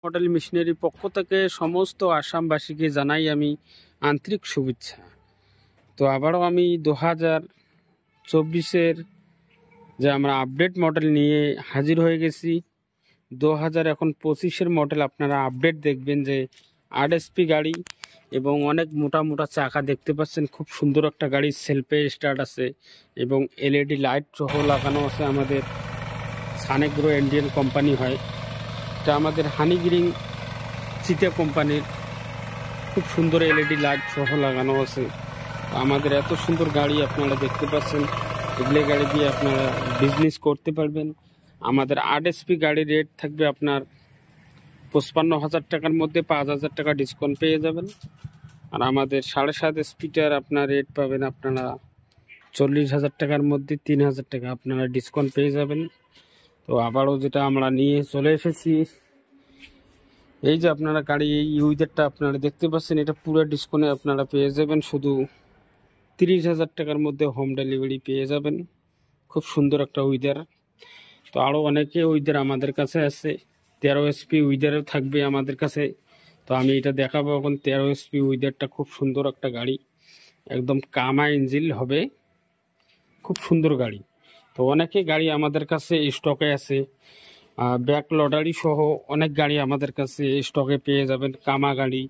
Model মেশিনারির পক্ষ থেকে সমস্ত আসামবাসীকে জানাই আমি আন্তরিক শুভেচ্ছা। তো আবারও আমি 2024-এর যে আমরা আপডেট মডেল নিয়ে হাজির হয়ে গেছি। 2025-এর মডেল আপনারা আপডেট দেখবেন যে 8 HP গাড়ি এবং অনেক মোটা মোটা চাকা দেখতে পাচ্ছেন। খুব সুন্দর একটা গাড়ি, সেলফে স্টার্ট আছে এবং LED লাইট সহ লাগানো আছে। আমাদের সানেগ্রো ইন্ডিয়ান কোম্পানি হয়, এটা আমাদের হানিগ্রিং চিতা কোম্পানির। খুব সুন্দর LED লাইট সহ লাগানো আছে। আমাদের এত সুন্দর গাড়ি আপনারা দেখতে পাচ্ছেন, এগুলো গাড়ি দিয়ে আপনারা বিজনেস করতে পারবেন। আমাদের 8 HP গাড়ির রেট থাকবে আপনার 55,000 টাকার মধ্যে 5,000 টাকা ডিসকাউন্ট পেয়ে যাবেন। আর আমাদের 7.5 স্পিডের আপনার রেট পাবেন আপনারা 40,000 টাকার মধ্যে 3,000 টাকা আপনারা ডিসকাউন্ট পেয়ে যাবেন। তো আবারও যেটা আমরা নিয়ে চলে এসেছি, এই যে আপনারা গাড়ি এই ইউজারটা আপনারা দেখতে পাচ্ছেন, এটা পুরো ডিসকাউন্টে আপনারা পেয়ে যাবেন। শুধু 30,000 টাকার মধ্যে হোম ডেলিভারি পেয়ে যাবেন। খুব সুন্দর একটা উইদার। তো আরও অনেকে উইদার আমাদের কাছে আছে, 13 HP উইদারও থাকবে আমাদের কাছে। তো আমি এটা দেখাবো এখন। 13 HP উইদারটা খুব সুন্দর একটা গাড়ি, একদম কামা ইঞ্জিন হবে, খুব সুন্দর গাড়ি। তো অনেকে গাড়ি আমাদের কাছে স্টকে আছে, ব্যাক লটারি সহ অনেক গাড়ি আমাদের কাছে স্টকে পেয়ে যাবেন। কামা গাড়ি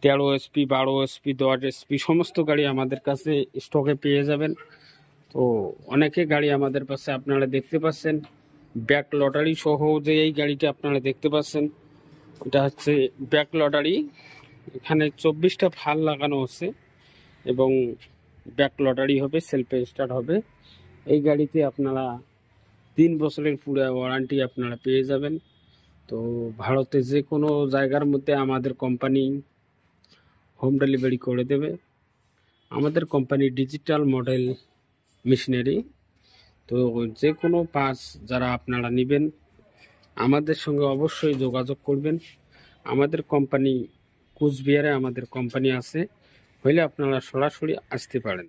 13 HP, 12 HP, 10 HP সমস্ত গাড়ি আমাদের কাছে স্টকে পেয়ে যাবেন। তো অনেকে গাড়ি আমাদের কাছে আপনারা দেখতে পাচ্ছেন, ব্যাক লটারি সহ যে এই গাড়িটা আপনারা দেখতে পাচ্ছেন, এটা হচ্ছে ব্যাক লটারি। এখানে 24টা ফাল লাগানো আছে এবং ব্যাক লটারি হবে, সেলফে স্টার্ট হবে। এই গাড়িতে আপনারা 3 বছরের পুরো ওয়ারেন্টি আপনারা পেয়ে যাবেন। তো ভারতে যে কোনো জায়গার মধ্যে আমাদের কোম্পানি হোম ডেলিভারি করে দেবে। আমাদের কোম্পানি ডিজিটাল মডেল মেশিনারি। তো যে কোনো পার্টস যারা আপনারা নেবেন আমাদের সঙ্গে অবশ্যই যোগাযোগ করবেন। আমাদের কোম্পানি কুচবিহারে আমাদের কোম্পানি আছে, হইলে আপনারা সরাসরি আসতে পারেন।